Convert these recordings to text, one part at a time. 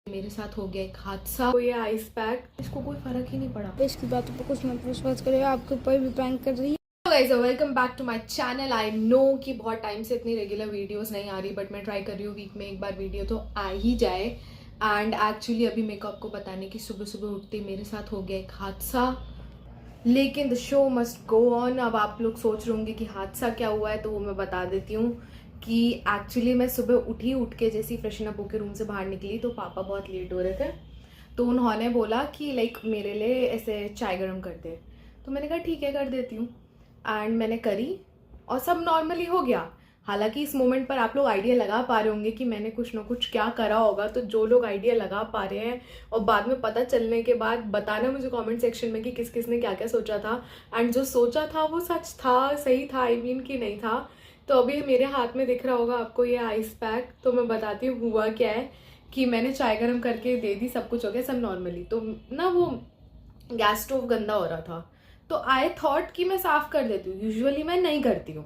मेरे साथ हो गया एक हादसा। ये आइस पैक, इसको कोई फर्क ही नहीं पड़ा। इसकी बातों पर कुछ मत विश्वास करें, आपके ऊपर भी प्रैंक कर रही है। Guys welcome back to my channel. I know कि बहुत टाइम से इतनी रेगुलर वीडियोस नहीं आ रही, बट मैं ट्राई कर रही हूँ वीक में एक बार वीडियो तो आ ही जाए। एंड एक्चुअली अभी मेरे को आपको बताने की सुबह सुबह उठते मेरे साथ हो गया एक हादसा, लेकिन the show must go on. अब आप लोग सोच रहे होंगे कि हादसा क्या हुआ है, तो वो मैं बता देती हूँ कि एक्चुअली मैं सुबह उठ के जैसे ही फ्रेशन अप होकर रूम से बाहर निकली तो पापा बहुत लेट हो रहे थे, तो उन्होंने बोला कि लाइक मेरे लिए ऐसे चाय गर्म कर दे। तो मैंने कहा ठीक है कर देती हूँ, एंड मैंने करी और सब नॉर्मली हो गया। हालांकि इस मोमेंट पर आप लोग आइडिया लगा पा रहे होंगे कि मैंने कुछ ना कुछ क्या करा होगा, तो जो लोग आइडिया लगा पा रहे हैं और बाद में पता चलने के बाद बताना मुझे कमेंट सेक्शन में कि किस किस ने क्या क्या सोचा था, एंड जो सोचा था वो सच था, सही था, आई मीन कि नहीं था। तो अभी मेरे हाथ में दिख रहा होगा आपको ये आइस पैक। तो मैं बताती हूँ हुआ क्या है कि मैंने चाय गर्म करके दे दी, सब कुछ हो गया, सब नॉर्मली। तो ना वो गैस स्टोव गंदा हो रहा था, तो आई थॉट कि मैं साफ कर देती हूँ। यूजुअली मैं नहीं करती हूँ,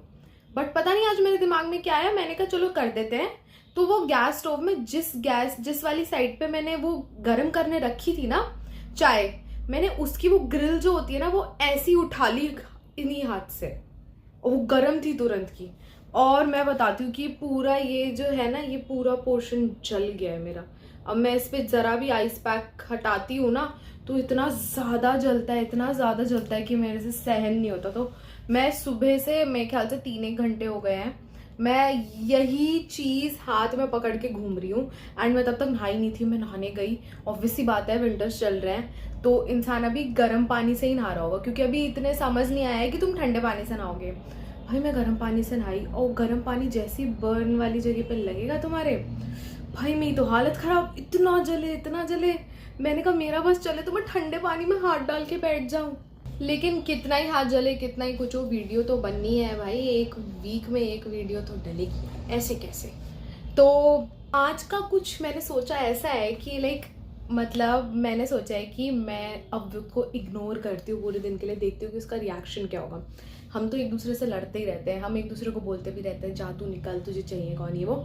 बट पता नहीं आज मेरे दिमाग में क्या आया, मैंने कहा चलो कर देते हैं। तो वो गैस स्टोव में जिस वाली साइड पे मैंने वो गर्म करने रखी थी ना चाय, मैंने उसकी वो ग्रिल जो होती है ना वो ऐसी उठा ली इन्हीं हाथ से, और वो गर्म थी तुरंत की। और मैं बताती हूँ कि पूरा ये जो है ना, ये पूरा पोर्शन जल गया है मेरा। अब मैं इस पे जरा भी आइस पैक हटाती हूँ ना तो इतना ज्यादा जलता है, इतना ज्यादा जलता है कि मेरे से सहन नहीं होता। तो मैं सुबह से, मेरे ख्याल से 3-1 घंटे हो गए हैं, मैं यही चीज हाथ में पकड़ के घूम रही हूँ। एंड मैं तब तक नहाई नहीं थी, मैं नहाने गई। ऑब्वियसली बात है, विंटर्स चल रहे हैं तो इंसान अभी गर्म पानी से ही नहा रहा होगा, क्योंकि अभी इतने समझ नहीं आया है कि तुम ठंडे पानी से नहाओगे। भाई मैं गर्म पानी से नहाई, और गर्म पानी जैसी बर्न वाली जगह पे लगेगा तुम्हारे, भाई मेरी तो हालत खराब, इतना जले इतना जले। मैंने कहा मेरा बस चले तो मैं ठंडे पानी में हाथ डाल के बैठ जाऊं, लेकिन कितना ही हाथ जले कितना ही कुछ हो, वीडियो तो बननी है भाई। एक वीक में एक वीडियो तो डलेगी, ऐसे कैसे। तो आज का कुछ मैंने सोचा ऐसा है कि लाइक मतलब मैंने सोचा है कि मैं अब को इग्नोर करती हूँ पूरे दिन के लिए, देखती हूँ कि उसका रिएक्शन क्या होगा। हम तो एक दूसरे से लड़ते ही रहते हैं, हम एक दूसरे को बोलते भी रहते हैं जा तू निकल, तुझे चाहिए कौन ये वो।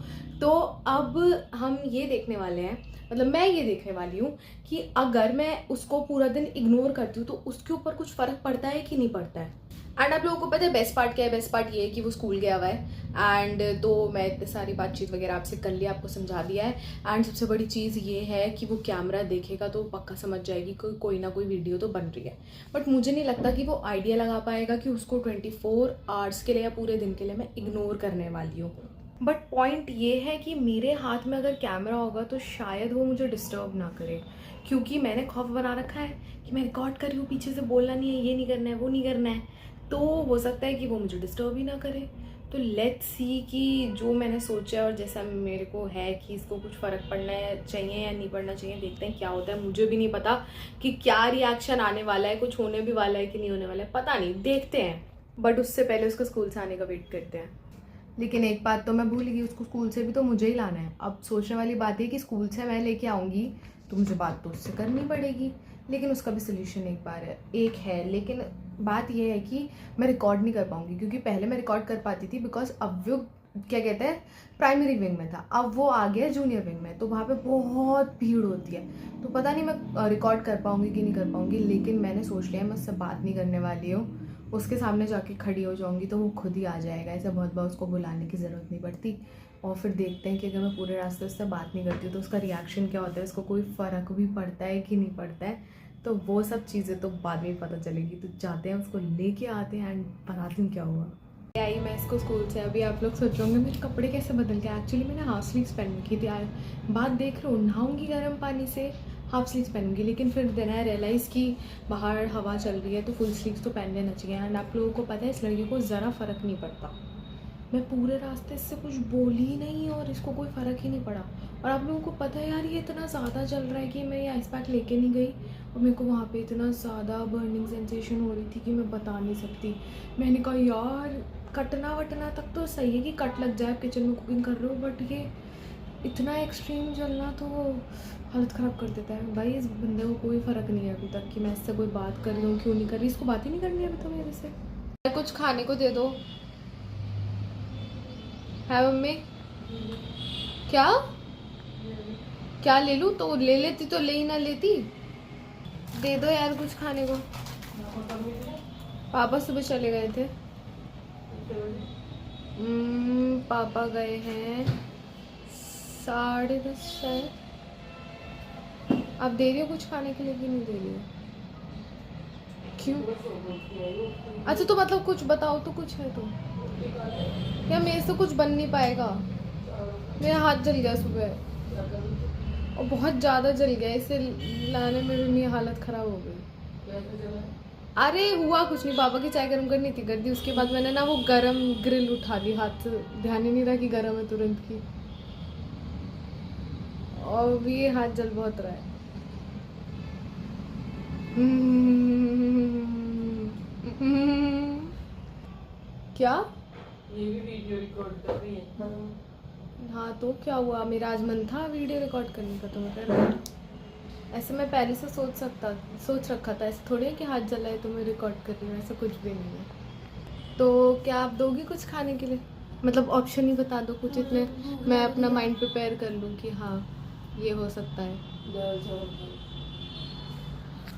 तो अब हम ये देखने वाले हैं, मतलब मैं ये देखने वाली हूँ कि अगर मैं उसको पूरा दिन इग्नोर करती हूँ तो उसके ऊपर कुछ फर्क पड़ता है कि नहीं पड़ता है। एंड आप लोगों को पता है बेस्ट पार्ट क्या है? बेस्ट पार्ट ये है कि वो स्कूल गया हुआ है, एंड तो मैं इतनी सारी बातचीत वगैरह आपसे कर लिया, आपको समझा दिया है। एंड सबसे बड़ी चीज़ ये है कि वो कैमरा देखेगा तो पक्का समझ जाएगी कि कोई ना कोई वीडियो तो बन रही है। बट मुझे नहीं लगता कि वो आइडिया लगा पाएगा कि उसको 24 आवर्स के लिए या पूरे दिन के लिए मैं इग्नोर करने वाली हूँ। बट पॉइंट ये है कि मेरे हाथ में अगर कैमरा होगा तो शायद वो मुझे डिस्टर्ब ना करे, क्योंकि मैंने खौफ बना रखा है कि मैं रिकॉर्ड कर रही हूँ, पीछे से बोलना नहीं है, ये नहीं करना है, वो नहीं करना है। तो हो सकता है कि वो मुझे डिस्टर्ब ही ना करे। तो लेट्स सी कि जो मैंने सोचा और जैसा मेरे को है कि इसको कुछ फ़र्क पड़ना है चाहिए या नहीं पड़ना चाहिए, देखते हैं क्या होता है। मुझे भी नहीं पता कि क्या रिएक्शन आने वाला है, कुछ होने भी वाला है कि नहीं होने वाला है, पता नहीं, देखते हैं। बट उससे पहले उसको स्कूल से आने का वेट करते हैं। लेकिन एक बात तो मैं भूल गई, उसको स्कूल से भी तो मुझे ही लाना है। अब सोचने वाली बात है कि स्कूल से मैं लेके आऊँगी तो मुझे बात तो उससे करनी पड़ेगी, लेकिन उसका भी सोल्यूशन एक है। लेकिन बात यह है कि मैं रिकॉर्ड नहीं कर पाऊँगी, क्योंकि पहले मैं रिकॉर्ड कर पाती थी बिकॉज अब वो क्या कहते हैं प्राइमरी विंग में था, अब वो आ गया जूनियर विंग में, तो वहाँ पे बहुत भीड़ होती है। तो पता नहीं मैं रिकॉर्ड कर पाऊँगी कि नहीं कर पाऊँगी, लेकिन मैंने सोच लिया मैं उससे बात नहीं करने वाली हूँ। उसके सामने जाके खड़ी हो जाऊंगी तो वो खुद ही आ जाएगा, ऐसे बहुत बार उसको बुलाने की ज़रूरत नहीं पड़ती। और फिर देखते हैं कि अगर मैं पूरे रास्ते उससे बात नहीं करती हूँ तो उसका रिएक्शन क्या होता है, उसको कोई फ़र्क भी पड़ता है कि नहीं पड़ता है। तो वो सब चीज़ें तो बाद में पता चलेगी। तो जाते हैं उसको लेके आते हैं एंड बताती हूँ क्या हुआ। आई मैं इसको स्कूल से, अभी आप लोग सोचोगे मेरे कपड़े कैसे बदल गए। एक्चुअली मैंने हाफ स्लीव्स पहन रखी थी यार, बात देख लो, नहाऊंगी गर्म पानी से हाफ स्लीव्स पहनूंगी, लेकिन फिर देन आई रियलाइज़ कि बाहर हवा चल रही है तो फुल स्लीव्स तो पहन लेना चाहिए। एंड आप लोगों को पता है इस लड़की को ज़रा फ़र्क नहीं पड़ता, मैं पूरे रास्ते इससे कुछ बोली ही नहीं और इसको कोई फ़र्क ही नहीं पड़ा। और आप लोगों को पता है यार ये इतना ज़्यादा चल रहा है कि मैं ये आइस पैक लेके नहीं गई, और मेरे को वहाँ पे इतना ज़्यादा बर्निंग सेंसेशन हो रही थी कि मैं बता नहीं सकती। मैंने कहा यार कटना वटना तक तो सही है कि कट लग जाए, किचन में कुकिंग कर रहे हो, बट ये इतना एक्सट्रीम जलना तो हालत ख़राब कर देता है। भाई इस बंदे को कोई फ़र्क नहीं है अभी तक कि मैं इससे कोई बात कर रही हूँ, क्यों नहीं कर रही, इसको बात ही नहीं करनी है अभी तो मेरे से। कुछ खाने को दे दो। है मम्मी? क्या क्या ले लूँ? तो ले लेती तो ले ही ना लेती। दे दो यार कुछ खाने को। पापा सुबह चले गए थे। पापा गए हैं 10:30 शायद। आप दे रही हो कुछ खाने के लिए कि नहीं दे रही हो? क्यों? अच्छा तो मतलब कुछ बताओ तो, कुछ है तो। या मेरे से कुछ बन नहीं पाएगा। मेरा हाथ जल गया सुबह और बहुत ज़्यादा जल गया, इसे लाने में भी मेरी हालत ख़राब हो गई। अरे हुआ कुछ नहीं, पापा की चाय गर्म करनी थी, कर दी। उसके बाद मैंने ना वो गरम ग्रिल उठा ली हाथ से, ध्यान ही नहीं रहा कि गरम है तुरंत की, और ये हाथ जल बहुत रहा है। क्या? ये भी वीडियो रिकॉर्ड कर रही है। हाँ तो क्या हुआ? मेरा आज मन था वीडियो रिकॉर्ड करने का, तो मैं कर रही हूँ। ऐसे मैं पहले से सोच रखा था, ऐसे थोड़ी है कि हाथ जला है तो मैं रिकॉर्ड कर रही हूँ, ऐसा कुछ भी नहीं है। तो क्या आप दोगी कुछ खाने के लिए? मतलब ऑप्शन ही बता दो कुछ, इतने मैं अपना माइंड प्रिपेयर कर लूँ कि हाँ ये हो सकता है। दाल चावल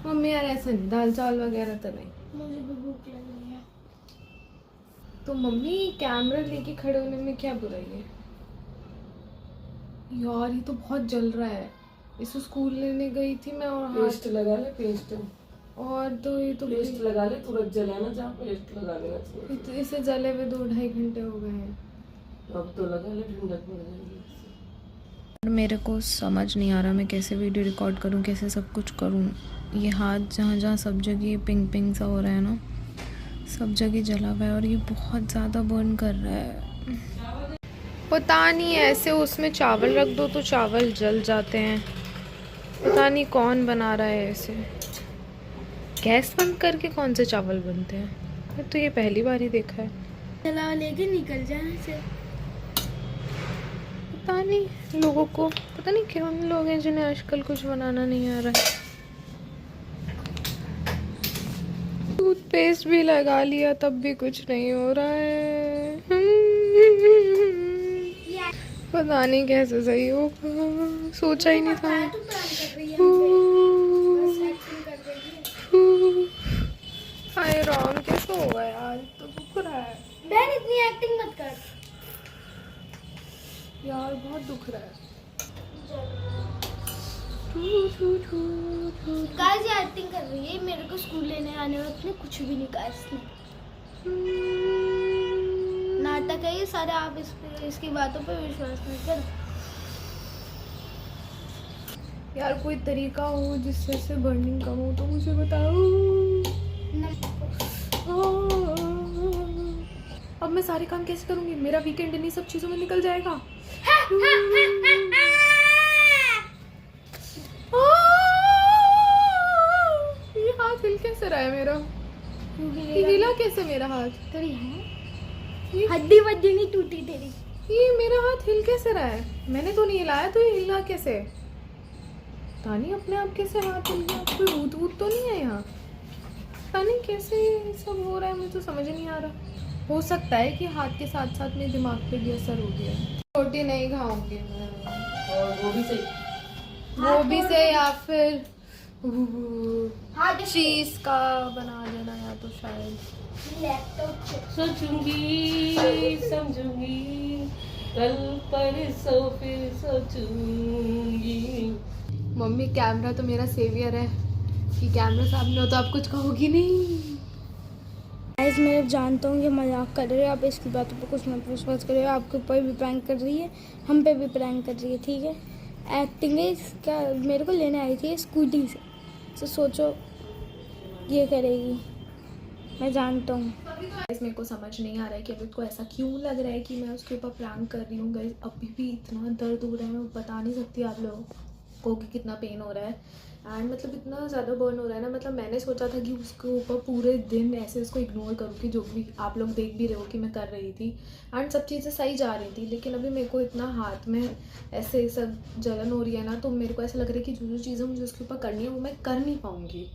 मम्मी यार ऐसा नहीं, दाल चावल वगैरह तो नहीं। मुझे भी भूख लग रही है। तो मम्मी कैमरा लेके खड़े होने में क्या बुराई है? यार ये तो बहुत जल रहा है। इसको स्कूल लेने गई थी मैं और पेस्ट लगा ले, पेस्ट और तो ये तो पेस्ट लगा ले, तुरंत जले ना, जहाँ पेस्ट लगा लेना चाहिए। इसे जले हुए 2-2.5 घंटे हो गए हैं। अब तो लगा ले, ठंडक पड़ जाएगी। मेरे को समझ नहीं आ रहा मैं कैसे वीडियो रिकॉर्ड करूं, कैसे सब कुछ करूं। ये हाथ जहाँ जहाँ सब जगह पिंक पिंक सा हो रहा है ना, सब जगह जला हुआ है और ये बहुत ज़्यादा बर्न कर रहा है। पता नहीं ऐसे उसमें चावल रख दो तो चावल जल जाते हैं, पता नहीं कौन बना रहा है ऐसे। गैस बंद करके कौन से चावल बनते हैं? मैं तो ये पहली बार ही देखा है। चला लेके निकल जाने से। पता नहीं लोगों को, पता नहीं क्यों लोग हैं जिन्हें आजकल कुछ बनाना नहीं आ रहा है। टूथपेस्ट भी लगा लिया तब भी कुछ नहीं हो रहा है। पता नहीं कैसे सही होगा, सोचा ही नहीं था। हाय राम कैसे होगा यार, तो दुख रहा है बहन, इतनी एक्टिंग मत कर यार, बहुत दुख रहा है। गाइस ये एक्टिंग कर रही है, मेरे को स्कूल लेने आने वक्त ने कुछ भी नहीं कहा इसने। नाटक है ये सारे, आप इसकी बातों पे विश्वास नहीं करो। यार कोई तरीका हो जिससे से बर्निंग कम हो तो मुझे बताओ। अब मैं सारे काम कैसे करूंगी? मेरा वीकेंड इन्हीं सब चीजों में निकल जाएगा। ये हाथ हिल कैसे रहा है मेरा? ये हिला कैसे मेरा हाथ? तेरी है हड्डी वड्डी नहीं टूटी तेरी। ये मेरा हाथ हिल कैसे रहा है? मैंने तो नहीं हिलाया, तो ये हिला कैसे? पता नहीं अपने आप कैसे हाथ हिल गया। कोई भूत वूत तो नहीं है यहाँ? पता नहीं कैसे ये सब हो रहा है, मुझे तो समझ नहीं आ रहा। हो सकता है कि हाथ के साथ साथ मेरे दिमाग पे भी असर हो गया। रोटी नहीं खाऊंगी मैं, और वो भी से या फिर हाँ चीज का बना देना, या तो शायद लैपटॉप सोचूंगी समझूंगी, कल परसों फिर सोचूंगी। मम्मी कैमरा तो मेरा सेवियर है, कि कैमरा सामने हो तो आप कुछ कहोगी नहीं। गाइस मैं जानता हूँ ये मजाक कर रहे हो, आप इसकी बातों पे कुछ मत विश्वास करो। आपके ऊपर भी प्रैंक कर रही है, हम पे भी प्रैंक कर रही है, ठीक है? एक्टिंग है इसका। मेरे को लेने आई थी स्कूटी से, तो सोचो ये करेगी, मैं जानता हूँ। गाइस मेरे को समझ नहीं आ रहा है कि अभी को ऐसा क्यों लग रहा है कि मैं उसके ऊपर प्रैंक कर रही हूँ। गाइस अभी भी इतना दर्द हो रहा है, मैं बता नहीं सकती आप लोगों को कि कितना पेन हो रहा है। एंड मतलब इतना ज़्यादा बर्न हो रहा है ना, मतलब मैंने सोचा था कि उसके ऊपर पूरे दिन ऐसे उसको इग्नोर करूँ कि जो भी आप लोग देख भी रहे हो कि मैं कर रही थी, एंड सब चीज़ें सही जा रही थी। लेकिन अभी मेरे को इतना हाथ में ऐसे सब जलन हो रही है ना, तो मेरे को ऐसा लग रहा है कि जो चीज़ें मुझे उसके ऊपर करनी है वो मैं कर नहीं पाऊँगी।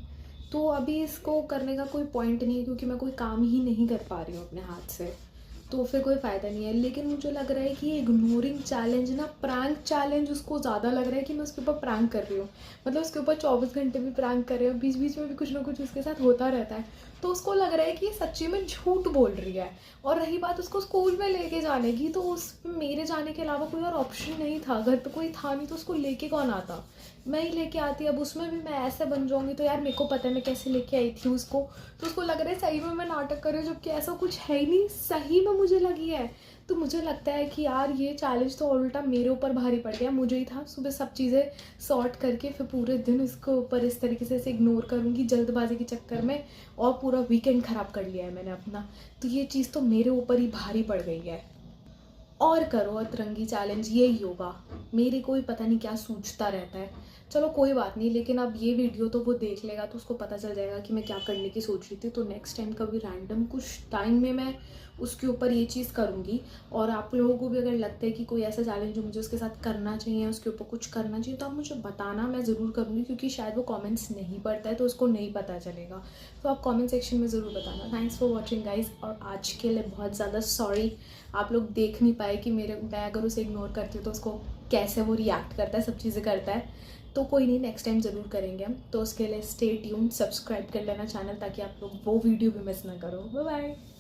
तो अभी इसको करने का कोई पॉइंट नहीं है, क्योंकि मैं कोई काम ही नहीं कर पा रही हूँ अपने हाथ से। तो फिर कोई फ़ायदा नहीं है। लेकिन मुझे लग रहा है कि ये इग्नोरिंग चैलेंज ना, प्रैंक चैलेंज उसको ज़्यादा लग रहा है कि मैं उसके ऊपर प्रैंक कर रही हूँ। मतलब उसके ऊपर 24 घंटे भी प्रैंक कर रहे हो, बीच बीच में भी कुछ ना कुछ उसके साथ होता रहता है। तो उसको लग रहा है कि ये सच्ची में झूठ बोल रही है। और रही बात उसको स्कूल में लेके जाने की, तो उस मेरे जाने के अलावा कोई और ऑप्शन नहीं था, घर पे कोई था नहीं, तो उसको लेके कौन आता, मैं ही लेके आती। अब उसमें भी मैं ऐसे बन जाऊँगी तो यार मेरे को पता है मैं कैसे लेके आई थी उसको। तो उसको लग रहा है सही में मैं नाटक कर रही हूँ, जबकि ऐसा कुछ है ही नहीं, सही में मुझे लगी है। तो मुझे लगता है कि यार ये चैलेंज तो उल्टा मेरे ऊपर भारी पड़ गया, मुझे ही था। सुबह सब चीज़ें सॉर्ट करके फिर पूरे दिन इसके ऊपर इस तरीके से इग्नोर करूँगी जल्दबाजी के चक्कर में, और पूरा वीकेंड ख़राब कर लिया है मैंने अपना। तो ये चीज़ तो मेरे ऊपर ही भारी पड़ गई है। और करो अतरंगी चैलेंज, यही होगा। मेरे को भी पता नहीं क्या सूझता रहता है। चलो कोई बात नहीं, लेकिन अब ये वीडियो तो वो देख लेगा तो उसको पता चल जाएगा कि मैं क्या करने की सोच रही थी। तो नेक्स्ट टाइम कभी रैंडम कुछ टाइम में मैं उसके ऊपर ये चीज़ करूँगी। और आप लोगों को भी अगर लगता है कि कोई ऐसा चैलेंज जो मुझे उसके साथ करना चाहिए, उसके ऊपर कुछ करना चाहिए, तो आप मुझे बताना, मैं ज़रूर करूँगी। क्योंकि शायद वो कमेंट्स नहीं पढ़ता है तो उसको नहीं पता चलेगा। तो आप कमेंट सेक्शन में ज़रूर बताना। Thanks for watching guys. और आज के लिए बहुत ज़्यादा सॉरी, आप लोग देख नहीं पाए कि मैं अगर उसे इग्नोर करती हूँ तो उसको कैसे वो रिएक्ट करता है, सब चीज़ें करता है। तो कोई नहीं, नेक्स्ट टाइम ज़रूर करेंगे हम। तो उसके लिए स्टे ट्यून्ड, सब्सक्राइब कर लेना चैनल, ताकि आप लोग वो वीडियो भी मिस ना करो। Bye bye.